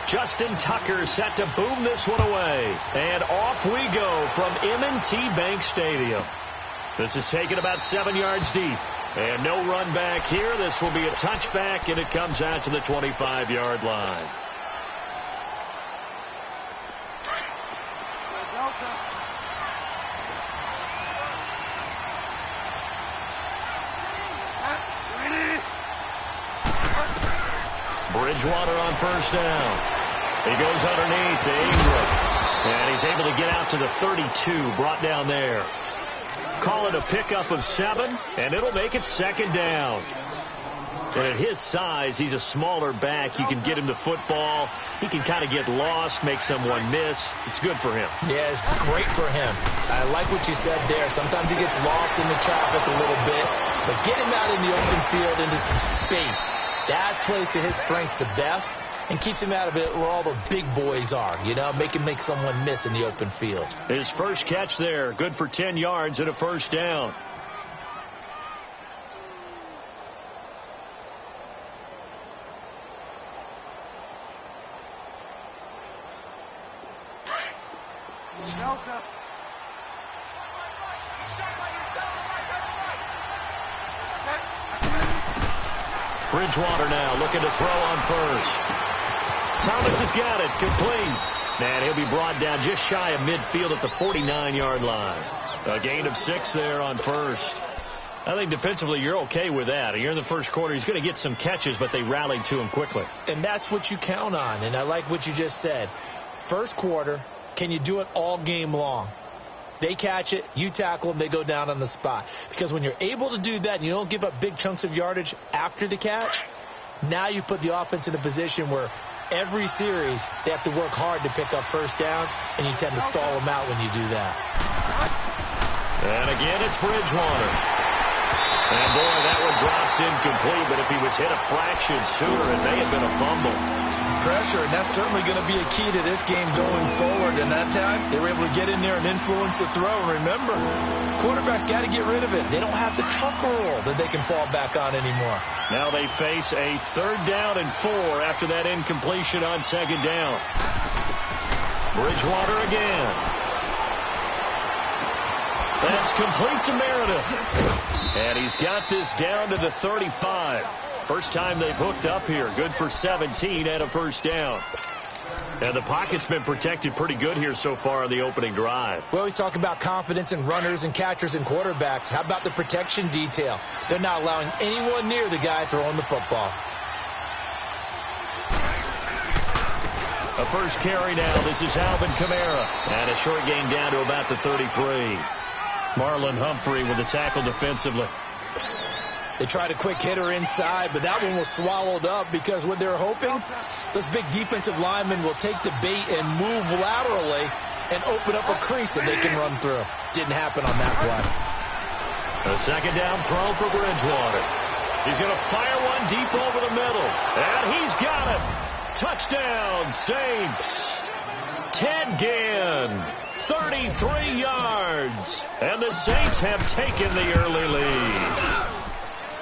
Justin Tucker set to boom this one away. And off we go from M&T Bank Stadium. This is taken about 7 yards deep. And no run back here. This will be a touchback, and it comes out to the 25-yard line. Bridgewater on first down. He goes underneath to Ingram. And he's able to get out to the 32, brought down there. Call it a pickup of 7, and it'll make it second down. And at his size, he's a smaller back. You can get him the football. He can kind of get lost, make someone miss. It's good for him. Yeah, it's great for him. I like what you said there. Sometimes he gets lost in the traffic a little bit, but get him out in the open field into some space. That plays to his strengths the best and keeps him out of it where all the big boys are, you know, make someone miss in the open field. His first catch there, good for 10 yards and a first down. Bridgewater now looking to throw on first. Thomas has got it, complete. And he'll be brought down just shy of midfield at the 49-yard line. A gain of 6 there on first. I think defensively you're okay with that. You're in the first quarter. He's going to get some catches, but they rallied to him quickly. And that's what you count on, and I like what you just said. First quarter, can you do it all game long? They catch it, you tackle them, they go down on the spot. Because when you're able to do that and you don't give up big chunks of yardage after the catch, now you put the offense in a position where every series they have to work hard to pick up first downs, and you tend to stall them out when you do that. And again, it's Bridgewater. And boy, that one drops incomplete, but if he was hit a fraction sooner, it may have been a fumble. Pressure, and that's certainly going to be a key to this game going forward. And that time, they were able to get in there and influence the throw. Remember, quarterbacks got to get rid of it. They don't have the Tucker rule that they can fall back on anymore. Now they face a 3rd down and 4 after that incompletion on 2nd down. Bridgewater again. That's complete to Meredith. And he's got this down to the 35. First time they've hooked up here. Good for 17 and a first down. And the pocket's been protected pretty good here so far on the opening drive. We always talk about confidence in runners and catchers and quarterbacks. How about the protection detail? They're not allowing anyone near the guy throwing the football. A first carry now. This is Alvin Kamara. And a short gain down to about the 33. Marlon Humphrey with the tackle defensively. They tried a quick hitter inside, but that one was swallowed up because what they're hoping, this big defensive lineman will take the bait and move laterally and open up a crease that they can run through. Didn't happen on that play. A 2nd down throw for Bridgewater. He's going to fire one deep over the middle. And he's got it. Touchdown, Saints. Ted Ginn, 33 yards. And the Saints have taken the early lead.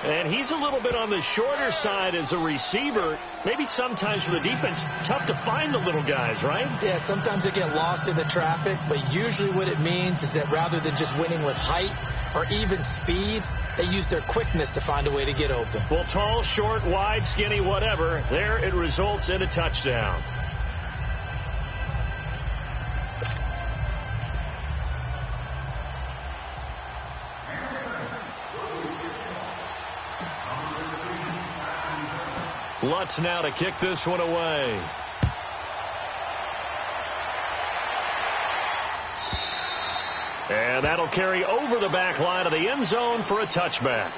And he's a little bit on the shorter side as a receiver. Maybe sometimes for the defense, tough to find the little guys, right? Yeah, sometimes they get lost in the traffic, but usually what it means is that rather than just winning with height or even speed, they use their quickness to find a way to get open. Well, tall, short, wide, skinny, whatever, there it results in a touchdown. Lutz now to kick this one away. And that'll carry over the back line of the end zone for a touchback.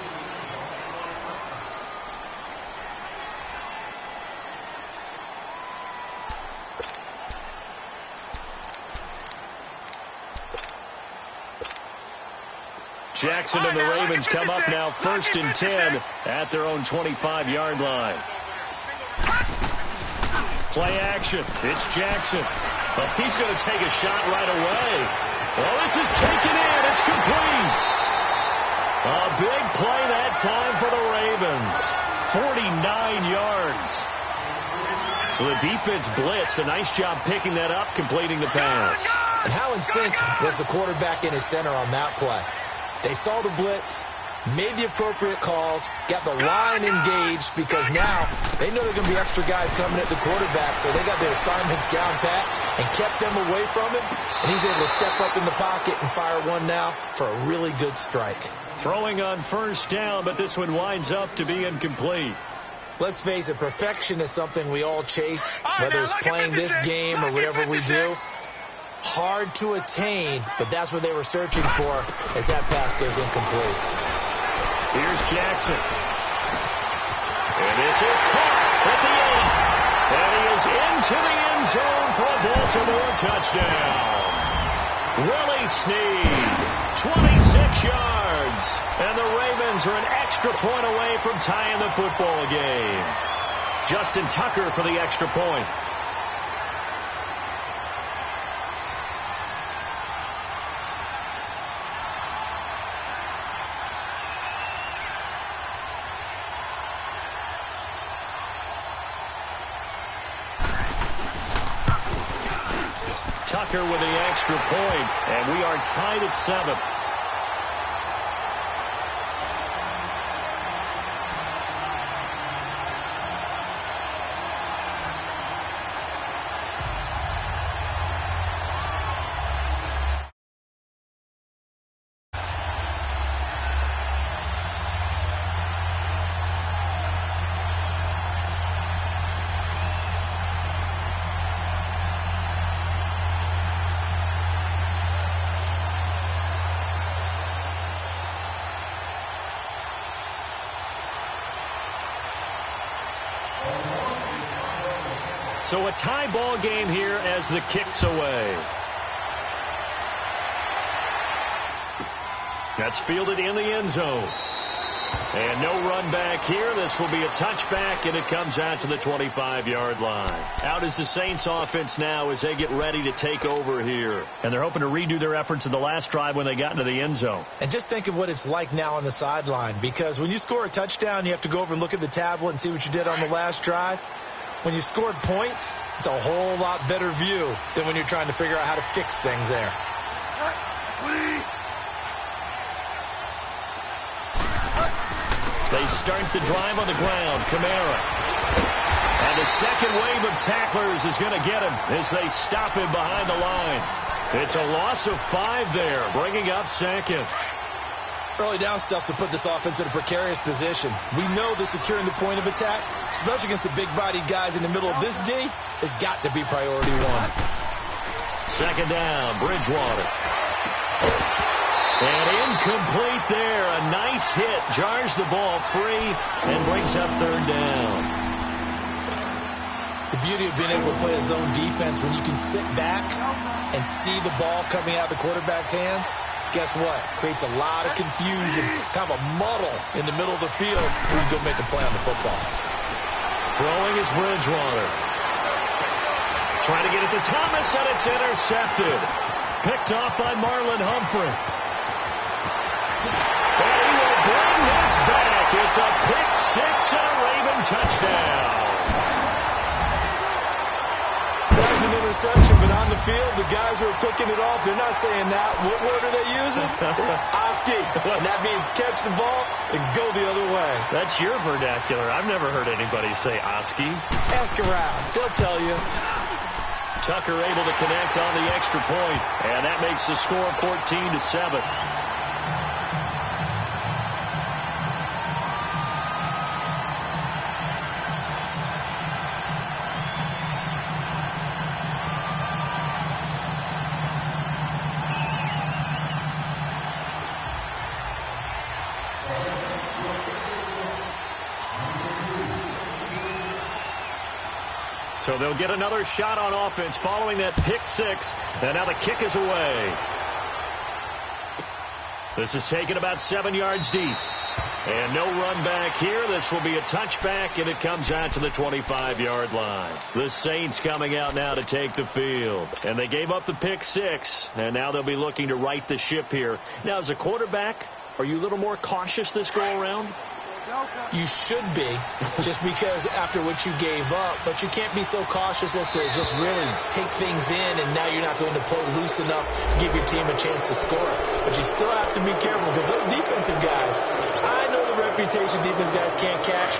Jackson and the Ravens come up now 1st and 10 at their own 25-yard line. Play action. It's Jackson. But he's going to take a shot right away. Well, this is taken in. It's complete. A big play that time for the Ravens. 49 yards. So the defense blitzed. A nice job picking that up, completing the pass. And how in sync was the quarterback and his center on that play? They saw the blitz, made the appropriate calls, got the line engaged, because now they know there are going to be extra guys coming at the quarterback, so they got their assignments down pat and kept them away from him, and he's able to step up in the pocket and fire one now for a really good strike. Throwing on first down, but this one winds up to be incomplete. Let's face it, perfection is something we all chase, whether it's playing this game or whatever we do. Hard to attain, but that's what they were searching for as that pass goes incomplete. Here's Jackson. And this is caught at the 8. And he is into the end zone for a Baltimore touchdown. Willie Snead, 26 yards. And the Ravens are an extra point away from tying the football game. Justin Tucker for the extra point. Tucker with the extra point, and we are tied at 7. So a tie ball game here as the kick's away. That's fielded in the end zone. And no run back here. This will be a touchback, and it comes out to the 25-yard line. Out is the Saints offense now as they get ready to take over here. And they're hoping to redo their efforts in the last drive when they got into the end zone. And just think of what it's like now on the sideline, because when you score a touchdown, you have to go over and look at the tablet and see what you did on the last drive. When you scored points, it's a whole lot better view than when you're trying to figure out how to fix things there. They start the drive on the ground. Kamara. And the second wave of tacklers is going to get him as they stop him behind the line. It's a loss of 5 there, bringing up second. Early down stuff to put this offense in a precarious position. We know that securing the point of attack, especially against the big-bodied guys in the middle of this D, has got to be priority 1. Second down, Bridgewater. And incomplete there. A nice hit. Jars the ball free and brings up third down. The beauty of being able to play a zone defense when you can sit back and see the ball coming out of the quarterback's hands, guess what? Creates a lot of confusion, kind of a muddle in the middle of the field where you go make a play on the football. Throwing is Bridgewater. Trying to get it to Thomas, and it's intercepted. Picked off by Marlon Humphrey. And he will bring this back. It's a pick 6 and a Raven touchdown. That was an interception, but on the field, the guys who are picking it off, they're not saying that. What word are they using? It's Oski. And that means catch the ball and go the other way. That's your vernacular. I've never heard anybody say Oski. Ask around. They'll tell you. Tucker able to connect on the extra point, and that makes the score 14-7. So they'll get another shot on offense following that pick 6. And now the kick is away. This is taken about 7 yards deep. And no run back here. This will be a touchback, and it comes out to the 25-yard line. The Saints coming out now to take the field. And they gave up the pick 6, and now they'll be looking to right the ship here. Now, as a quarterback, are you a little more cautious this go-around? You should be, just because after what you gave up, but you can't be so cautious as to just really take things in, and now you're not going to play loose enough to give your team a chance to score. But you still have to be careful, because those defensive guys, I know the reputation defense guys can't catch.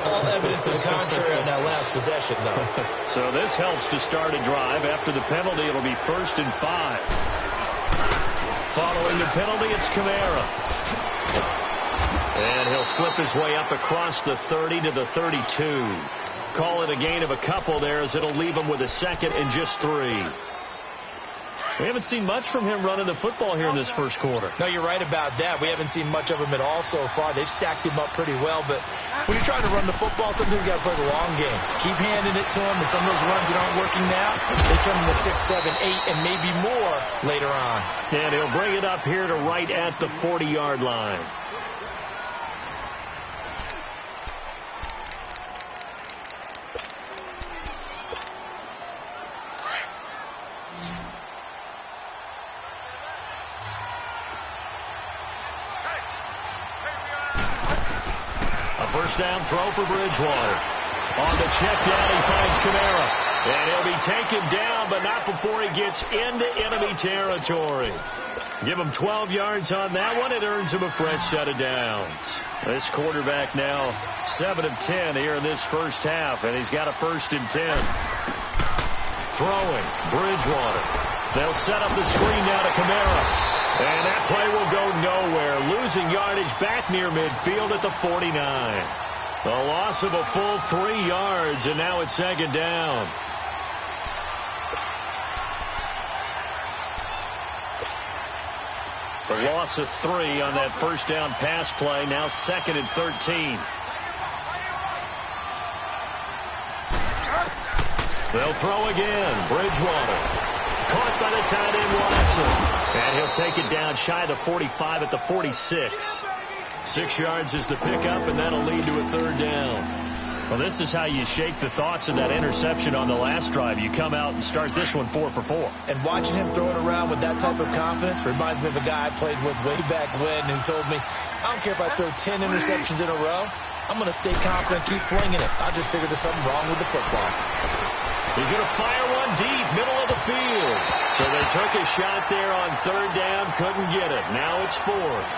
All evidence to the contrary on that last possession, though. So this helps to start a drive. After the penalty, it'll be 1st and 5. Following the penalty, it's Kamara. And he'll slip his way up across the 30 to the 32. Call it a gain of a couple there, as it'll leave him with a 2nd and just 3. We haven't seen much from him running the football here in this first quarter. No, you're right about that. We haven't seen much of him at all so far. They've stacked him up pretty well, but when you're trying to run the football, sometimes you got to play the long game. Keep handing it to him, and some of those runs that aren't working now, they turn into 6, 7, 8, and maybe more later on. And he'll bring it up here to right at the 40-yard line. First down throw for Bridgewater. On the check down, he finds Kamara. And he'll be taken down, but not before he gets into enemy territory. Give him 12 yards on that one. It earns him a fresh set of downs. This quarterback now 7 of 10 here in this first half, and he's got a 1st and 10. Throwing, Bridgewater. They'll set up the screen now to Kamara. And that play will go nowhere. Losing yardage back near midfield at the 49. The loss of a full 3 yards, and now it's 2nd down. The loss of 3 on that first down pass play. Now 2nd and 13. They'll throw again. Bridgewater. Caught by the tight end, Watson. And he'll take it down shy of the 45 at the 46. 6 yards is the pickup, and that'll lead to a 3rd down. Well, this is how you shake the thoughts of that interception on the last drive. You come out and start this one 4 for 4. And watching him throw it around with that type of confidence reminds me of a guy I played with way back when who told me, I don't care if I throw 10 interceptions in a row. I'm going to stay confident, keep flinging it. I just figured there's something wrong with the football. He's going to fire one deep, middle of the field. So they took a shot there on 3rd down, couldn't get it. Now it's 4th.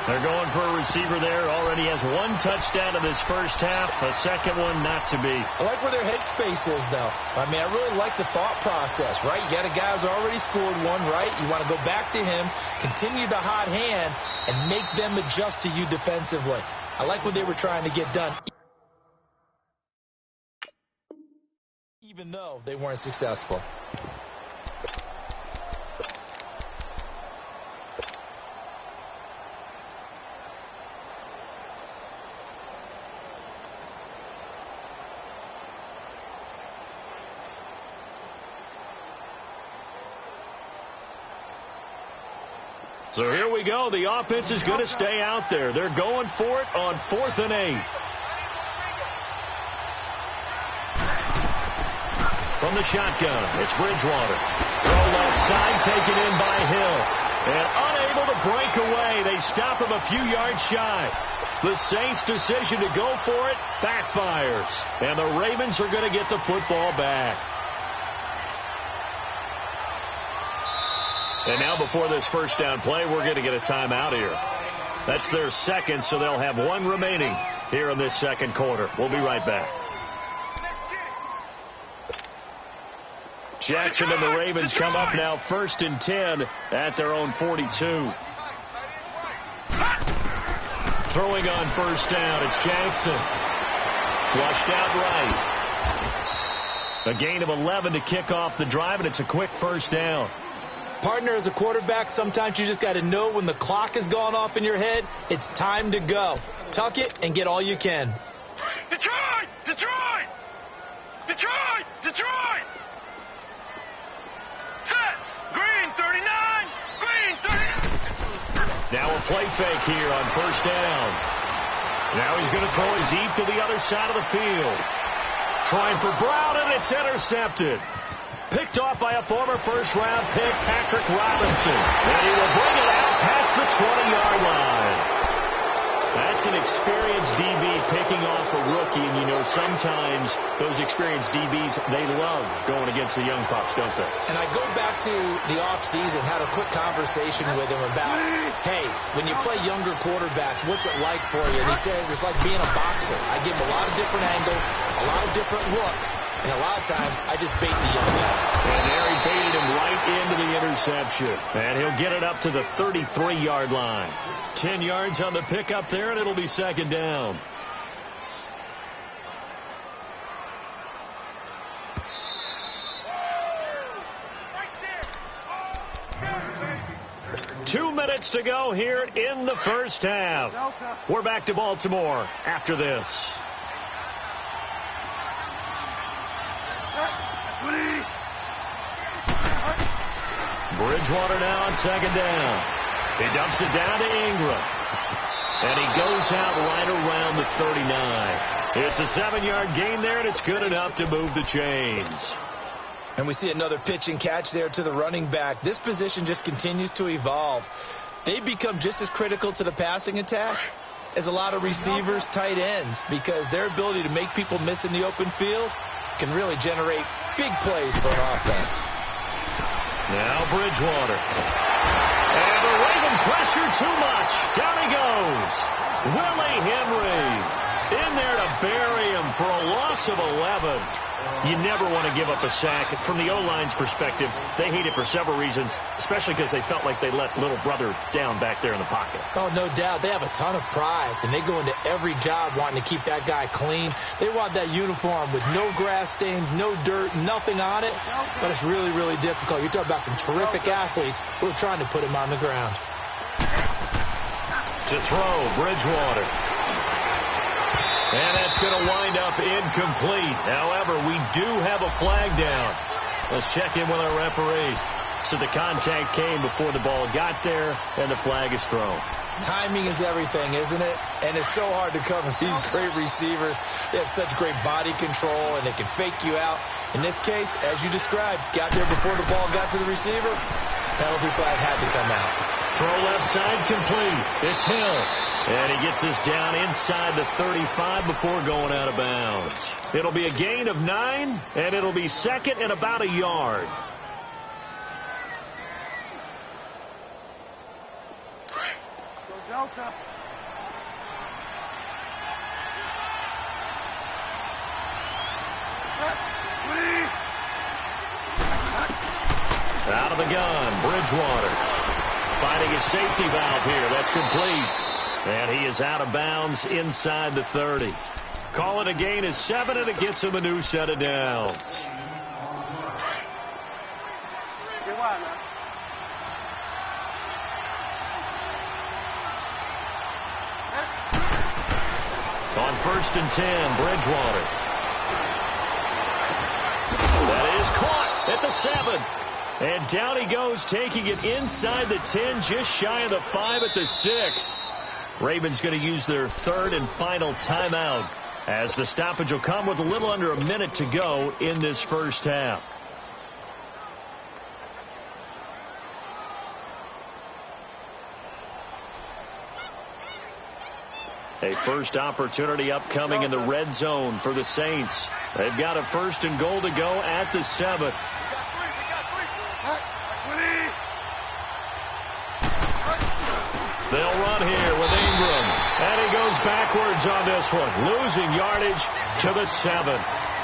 They're going for a receiver there. Already has 1 touchdown in this first half. A 2nd one not to be. I like where their headspace is, though. I mean, I really like the thought process, right? You got a guy who's already scored one, right? You want to go back to him, continue the hot hand, and make them adjust to you defensively. I like what they were trying to get done, even though they weren't successful. So here we go. The offense is going to stay out there. They're going for it on 4th and 8. From the shotgun, it's Bridgewater. Throw left side, taken in by Hill. And unable to break away. They stop him a few yards shy. The Saints' decision to go for it backfires. And the Ravens are going to get the football back. And now before this first down play, we're going to get a timeout here. That's their 2nd, so they'll have 1 remaining here in this 2nd quarter. We'll be right back. Jackson and the Ravens come up now 1st and 10 at their own 42. Throwing on 1st down, it's Jackson. Flushed out right. A gain of 11 to kick off the drive, and it's a quick 1st down. Partner, as a quarterback, sometimes you just got to know when the clock has gone off in your head, it's time to go. Tuck it and get all you can. Detroit! Detroit! Detroit! Detroit! Set! Green 39! Green 39! Now a play fake here on 1st down. Now he's going to throw it deep to the other side of the field. Trying for Brown, and it's intercepted. Picked off by a former first-round pick, Patrick Robinson. And he will bring it out past the 20-yard line. That's an experienced DB picking off a rookie, and you know sometimes those experienced DBs, they love going against the young pups, don't they? And I go back to the offseason, had a quick conversation with him about, hey, when you play younger quarterbacks, what's it like for you? And he says it's like being a boxer. I give him a lot of different angles, a lot of different looks, and a lot of times I just bait the young guy. And there he baited him right into the interception. And he'll get it up to the 33-yard line. 10 yards on the pickup there, and it'll be second down. Two minutes to go here in the first half. We're back to Baltimore after this. Bridgewater now on second down. He dumps it down to Ingram. And he goes out right around the 39. It's a 7-yard gain there, and it's good enough to move the chains. And we see another pitch and catch there to the running back. This position just continues to evolve. They become just as critical to the passing attack as a lot of receivers, tight ends, because their ability to make people miss in the open field can really generate big plays for an offense. Now Bridgewater. And the Raven pressure too much. Down he goes. Willie Henry in there to bury him for a loss of 11. You never want to give up a sack. From the O-line's perspective, they hate it for several reasons, especially because they felt like they let little brother down back there in the pocket. Oh, no doubt. They have a ton of pride, and they go into every job wanting to keep that guy clean. They want that uniform with no grass stains, no dirt, nothing on it, but it's really, really difficult. You're talking about some terrific athletes who are trying to put him on the ground. To throw, Bridgewater. And that's going to wind up incomplete. However, we do have a flag down. Let's check in with our referee. So the contact came before the ball got there, and the flag is thrown. Timing is everything, isn't it? And it's so hard to cover these great receivers. They have such great body control, and they can fake you out. In this case, as you described, got there before the ball got to the receiver. Penalty flag had to come out. Throw left side complete. It's Hill. And he gets us down inside the 35 before going out of bounds. It'll be a gain of 9, and it'll be second and about a yard. Go Delta. Out of the gun, Bridgewater. Finding his safety valve here. That's complete. And he is out of bounds inside the 30. Call it a gain of 7, and it gets him a new set of downs. On 1st and 10, Bridgewater. That is caught at the 7. And down he goes, taking it inside the 10, just shy of the 5 at the 6. Ravens going to use their third and final timeout as the stoppage will come with a little under a minute to go in this first half. A first opportunity upcoming in the red zone for the Saints. They've got a 1st and goal to go at the 7. They'll run here with Ingram. And he goes backwards on this one, losing yardage to the 7.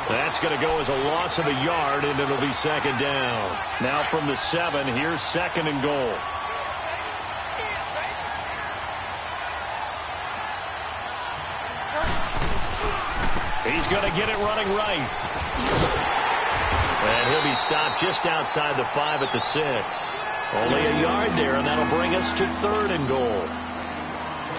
That's going to go as a loss of a yard, and it'll be second down. Now from the 7, here's 2nd and goal. He's going to get it running right. And he'll be stopped just outside the 5 at the 6. Only a yard there, and that'll bring us to 3rd and goal.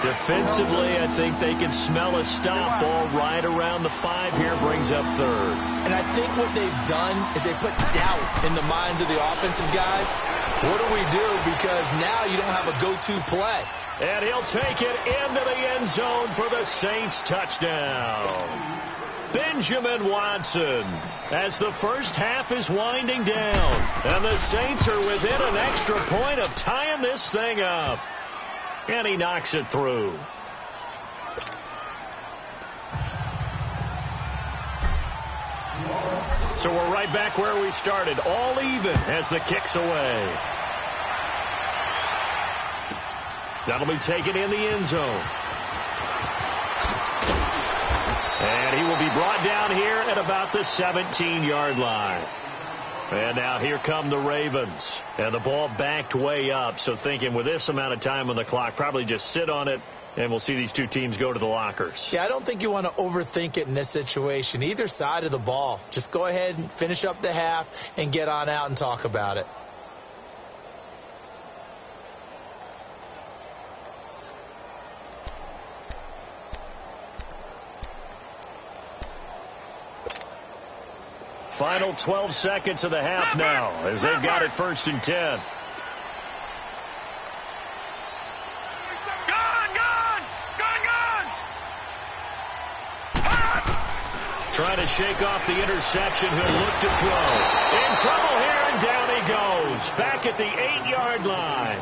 Defensively, I think they can smell a stop. Ball right around the 5 here, brings up 3rd. And I think what they've done is they put doubt in the minds of the offensive guys. What do we do? Because now you don't have a go-to play. And he'll take it into the end zone for the Saints touchdown. Benjamin Watson, as the first half is winding down, and the Saints are within an extra point of tying this thing up. And he knocks it through. So we're right back where we started, all even as the kick's away. That'll be taken in the end zone. And he will be brought down here at about the 17-yard line. And now here come the Ravens. And the ball backed way up. So thinking with this amount of time on the clock, probably just sit on it, and we'll see these two teams go to the lockers. Yeah, I don't think you want to overthink it in this situation. Either side of the ball. Just go ahead and finish up the half and get on out and talk about it. Final 12 seconds of the half now as they've got it 1st and 10. Trying to shake off the interception. He'll look to throw. In trouble here, and down he goes. Back at the 8-yard line.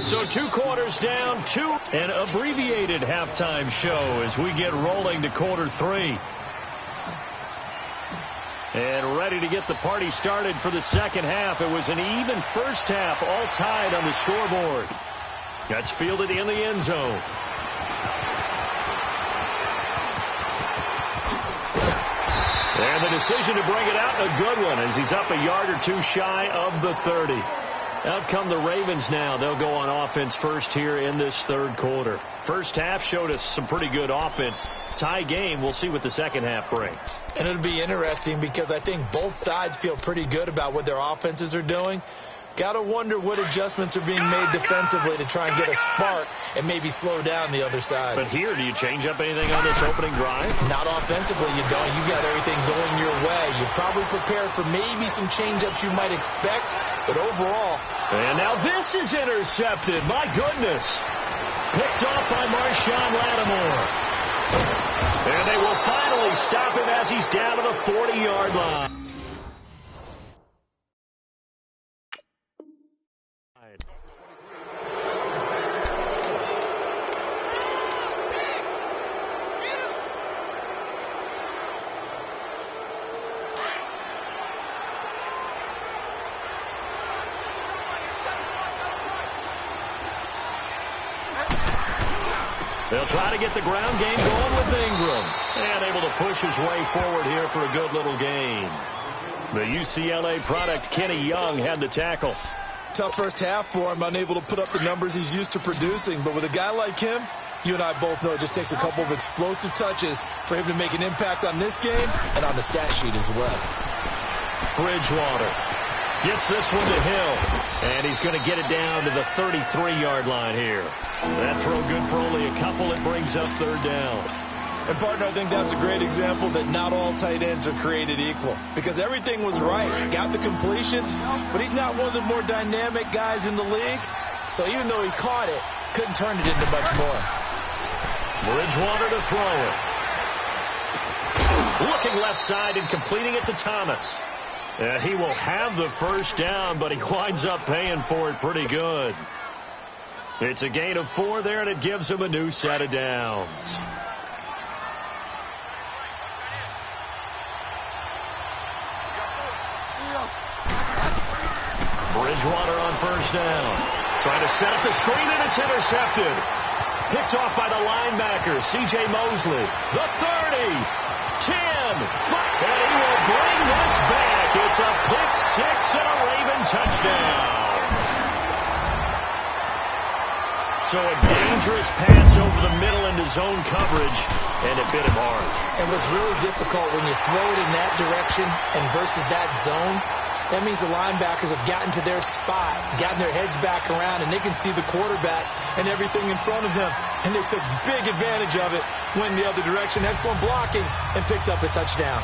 So 2 quarters down, an abbreviated halftime show as we get rolling to quarter 3. And ready to get the party started for the second half. It was an even first half, all tied on the scoreboard. That's fielded in the end zone. And the decision to bring it out, a good one, as he's up a yard or two shy of the 30. Out come the Ravens now. They'll go on offense first here in this third quarter. First half showed us some pretty good offense. Tie game. We'll see what the second half brings. And it'll be interesting because I think both sides feel pretty good about what their offenses are doing. Got to wonder what adjustments are being made defensively to try and get a spark and maybe slow down the other side. But here, do you change up anything on this opening drive? Not offensively, you don't. You got everything going your way. You're probably prepared for maybe some change-ups you might expect, but overall. And now this is intercepted. My goodness. Picked off by Marshawn Lattimore. And they will finally stop him as he's down to the 40-yard line. They'll try to get the ground game going with Ingram. And able to push his way forward here for a good little gain. The UCLA product, Kenny Young, had the tackle. Tough first half for him, unable to put up the numbers he's used to producing. But with a guy like him, you and I both know it just takes a couple of explosive touches for him to make an impact on this game and on the stat sheet as well. Bridgewater gets this one to Hill, and he's going to get it down to the 33-yard line here. That throw good for only a couple. It brings up third down. And, partner, I think that's a great example that not all tight ends are created equal because everything was right. Got the completion, but he's not one of the more dynamic guys in the league. So even though he caught it, couldn't turn it into much more. Bridgewater to throw it. Looking left side and completing it to Thomas. He will have the first down, but he winds up paying for it pretty good. It's a gain of 4 there, and it gives him a new set of downs. Bridgewater on first down. Trying to set up the screen, and it's intercepted. Picked off by the linebacker, C.J. Mosley. The 30, 10, 5, and he will bring this back. It's a pick 6 and a Raven touchdown. So a dangerous pass over the middle into zone coverage, and it bit him hard. And what's really difficult when you throw it in that direction and versus that zone, that means the linebackers have gotten to their spot, gotten their heads back around, and they can see the quarterback and everything in front of them. And they took big advantage of it, went the other direction, excellent blocking, and picked up a touchdown.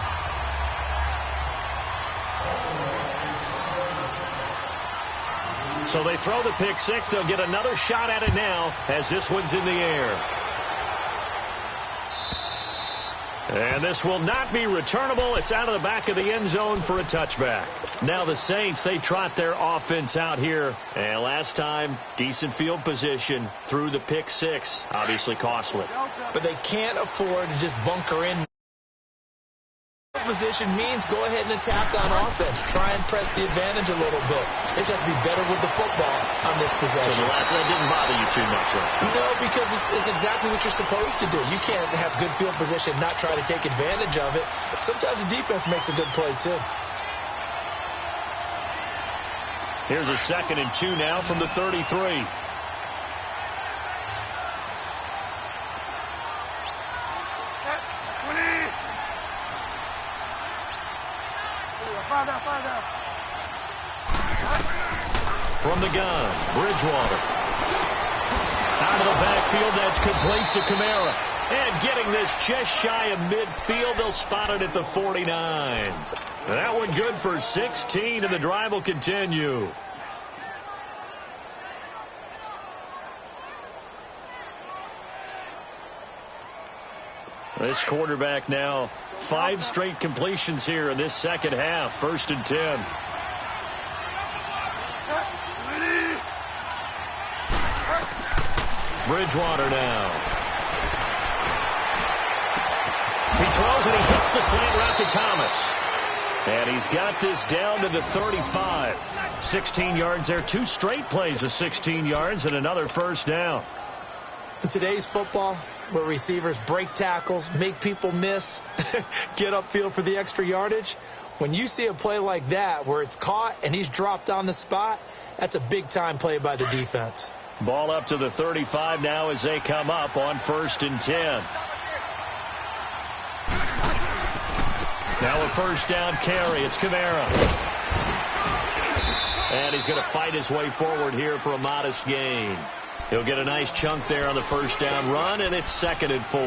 So they throw the pick 6. They'll get another shot at it now as this one's in the air. And this will not be returnable. It's out of the back of the end zone for a touchback. Now the Saints, they trot their offense out here. And last time, decent field position through the pick 6. Obviously costly. But they can't afford to just bunker in. position means go ahead and attack on offense. Try and press the advantage a little bit. They just have to be better with the football on this possession. So the last one didn't bother you too much, right? No, because it's exactly what you're supposed to do. You can't have good field position and not try to take advantage of it. Sometimes the defense makes a good play, too. Here's a 2nd and 2 now from the 33. From the gun, Bridgewater. Out of the backfield, that's complete to Kamara. And getting this just shy of midfield, they'll spot it at the 49. That one good for 16, and the drive will continue. This quarterback now 5 straight completions here in this second half. 1st and 10. Bridgewater now. He throws and he hits the slant route to Thomas. And he's got this down to the 35. 16 yards there. 2 straight plays of 16 yards and another 1st down. In today's football, where receivers break tackles, make people miss, get upfield for the extra yardage, when you see a play like that where it's caught and he's dropped on the spot, that's a big-time play by the defense. Ball up to the 35 now as they come up on 1st and 10. Now a 1st down carry. It's Kamara. And he's going to fight his way forward here for a modest gain. He'll get a nice chunk there on the 1st down run, and it's 2nd and 4.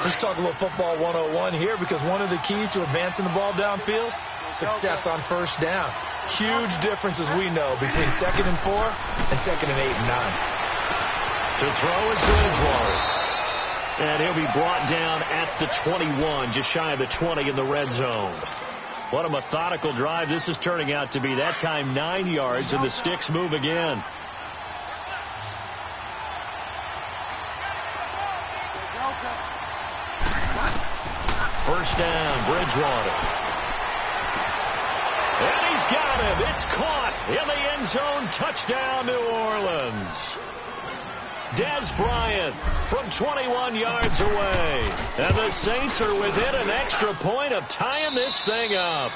Let's talk a little football 101 here, because one of the keys to advancing the ball downfield, success on 1st down. Huge difference, as we know, between 2nd and 4 and 2nd and 8 and 9. To throw is Bridgewater. And he'll be brought down at the 21, just shy of the 20 in the red zone. What a methodical drive this is turning out to be. That time 9 yards, and the sticks move again. First down, Bridgewater. And he's got him. It's caught in the end zone. Touchdown, New Orleans. Dez Bryant from 21 yards away. And the Saints are within an extra point of tying this thing up.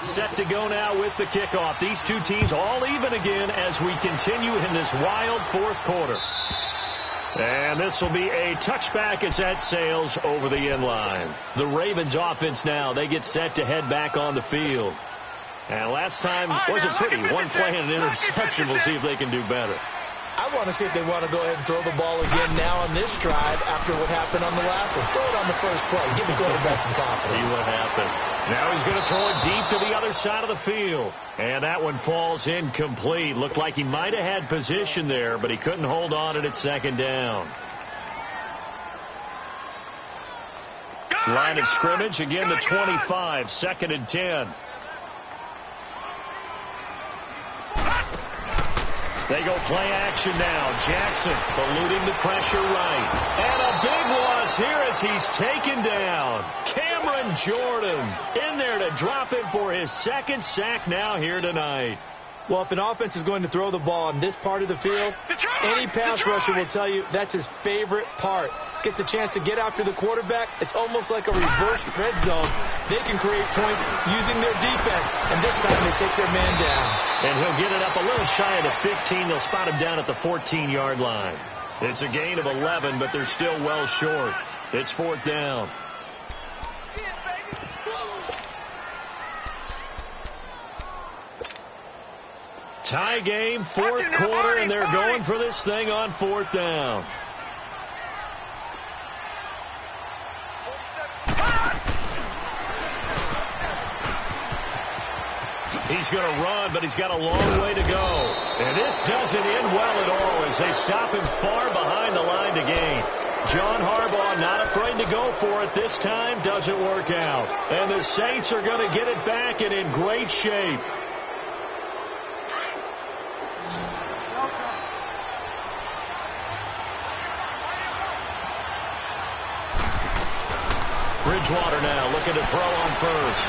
Set to go now with the kickoff. These two teams all even again as we continue in this wild 4th quarter. And this will be a touchback as that sails over the end line. The Ravens offense now, they get set to head back on the field. And last time wasn't pretty. 1 play and an interception. We'll see if they can do better. I want to see if they want to go ahead and throw the ball again now on this drive after what happened on the last one. Throw it on the first play. Give the quarterback some confidence. See what happens. Now he's going to throw it deep to the other side of the field. And that one falls incomplete. Looked like he might have had position there, but he couldn't hold on at 2nd down. Line of scrimmage, again the 25, 2nd and 10. They go play action now. Jackson eluding the pressure right. And a big loss here as he's taken down. Cameron Jordan in there to drop him for his 2nd sack now here tonight. Well, if an offense is going to throw the ball in this part of the field, any pass rusher will tell you that's his favorite part. Gets a chance to get after the quarterback. It's almost like a reverse red zone. They can create points using their defense, and this time they take their man down. And he'll get it up a little shy of the 15. They'll spot him down at the 14-yard line. It's a gain of 11, but they're still well short. It's 4th down. Tie game, 4th quarter, and they're going for this thing on 4th down. He's going to run, but he's got a long way to go. And this doesn't end well at all as they stop him far behind the line to gain. John Harbaugh not afraid to go for it this time. Doesn't work out. And the Saints are going to get it back and in great shape. Bridgewater now looking to throw on first.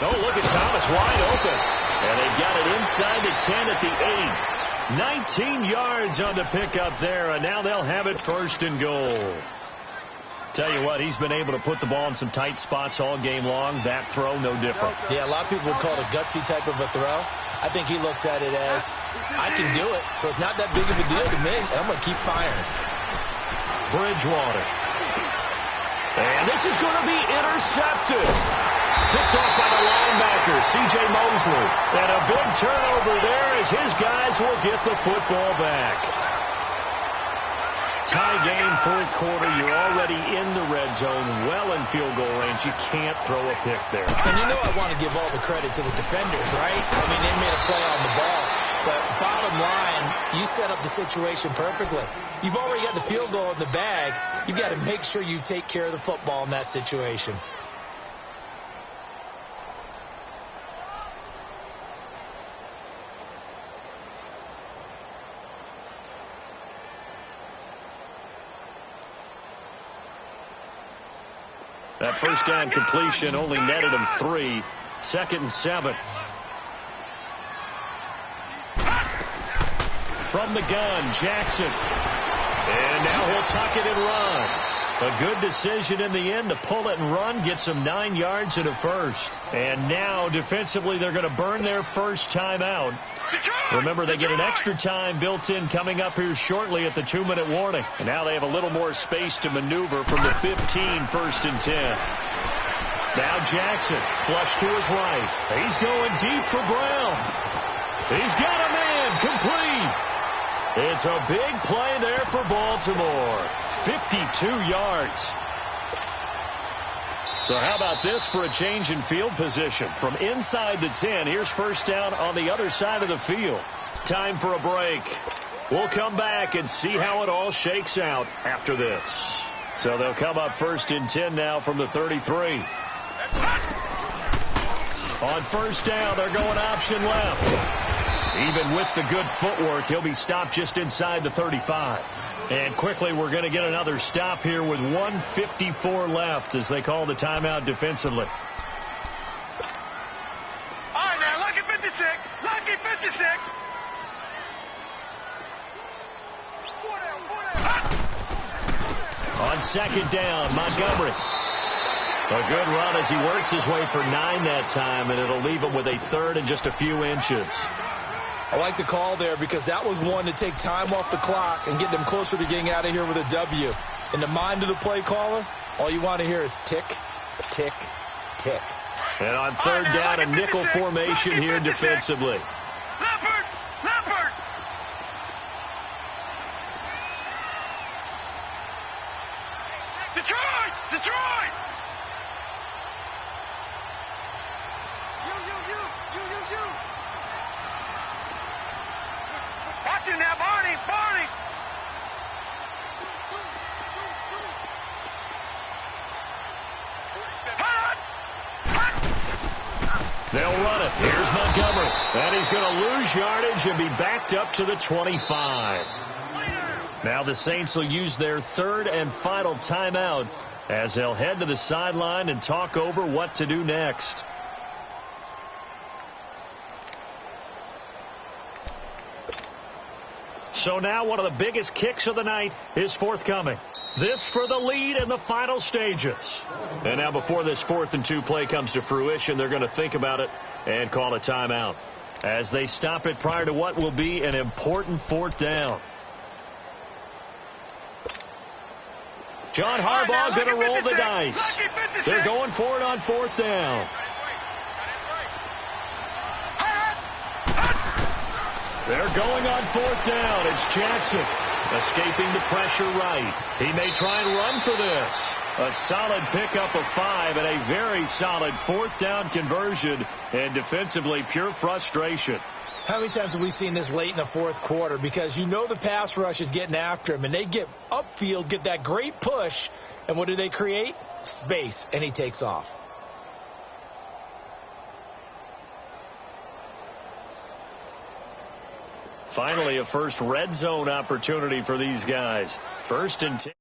Oh, look at Thomas wide open. And they've got it inside the 10 at the 8. 19 yards on the pickup there, and now they'll have it first and goal. Tell you what, he's been able to put the ball in some tight spots all game long. That throw, no different. Yeah, a lot of people would call it a gutsy type of a throw. I think he looks at it as, I can do it, so it's not that big of a deal to me. I'm going to keep firing. Bridgewater. And this is going to be intercepted. Picked off by the linebacker, C.J. Mosley. And a big turnover there as his guys will get the football back. Tie game, fourth quarter. You're already in the red zone, well in field goal range. You can't throw a pick there. And you know I want to give all the credit to the defenders, right? I mean, they made a play on the ball. But bottom line, you set up the situation perfectly. You've already got the field goal in the bag. You've got to make sure you take care of the football in that situation. That first down completion only netted him 3. 2nd and 7. From the gun, Jackson. And now he'll tuck it and run. A good decision in the end to pull it and run. Get some 9 yards and a first. And now defensively they're going to burn their first timeout. Remember, they get an extra time built in coming up here shortly at the 2-minute warning. And now they have a little more space to maneuver from the 15, 1st and 10. Now Jackson, flush to his right. He's going deep for Brown. He's got a man, complete. It's a big play there for Baltimore. 52 yards. So how about this for a change in field position? From inside the 10, here's first down on the other side of the field. Time for a break. We'll come back and see how it all shakes out after this. So they'll come up 1st and 10 now from the 33. On first down, they're going option left. Even with the good footwork, he'll be stopped just inside the 35. And quickly, we're going to get another stop here with 1:54 left as they call the timeout defensively. All right, now, lucky 56. Lucky 56. On second down, Montgomery. A good run as he works his way for 9 that time, and it'll leave him with a 3rd and just a few inches. I like the call there because that was one to take time off the clock and get them closer to getting out of here with a W. In the mind of the play caller, all you want to hear is tick, tick, tick. And on 3rd down, a nickel formation here defensively. Leopard! Leopard! Detroit! Detroit! You. Watch him now, Barney! Barney! They'll run it. Here's Montgomery. And he's going to lose yardage and be backed up to the 25. Now the Saints will use their 3rd and final timeout as they'll head to the sideline and talk over what to do next. So now one of the biggest kicks of the night is forthcoming. This for the lead in the final stages. And now before this 4th and 2 play comes to fruition, they're going to think about it and call a timeout as they stop it prior to what will be an important 4th down. John Harbaugh going to roll the dice. They're going for it on 4th down. They're going on 4th down. It's Jackson escaping the pressure right. He may try and run for this. A solid pickup of 5 and a very solid 4th down conversion. And defensively, pure frustration. How many times have we seen this late in the fourth quarter? Because you know the pass rush is getting after him, and they get upfield, get that great push, and what do they create? Space, and he takes off. Finally, a first red zone opportunity for these guys. 1st and 10.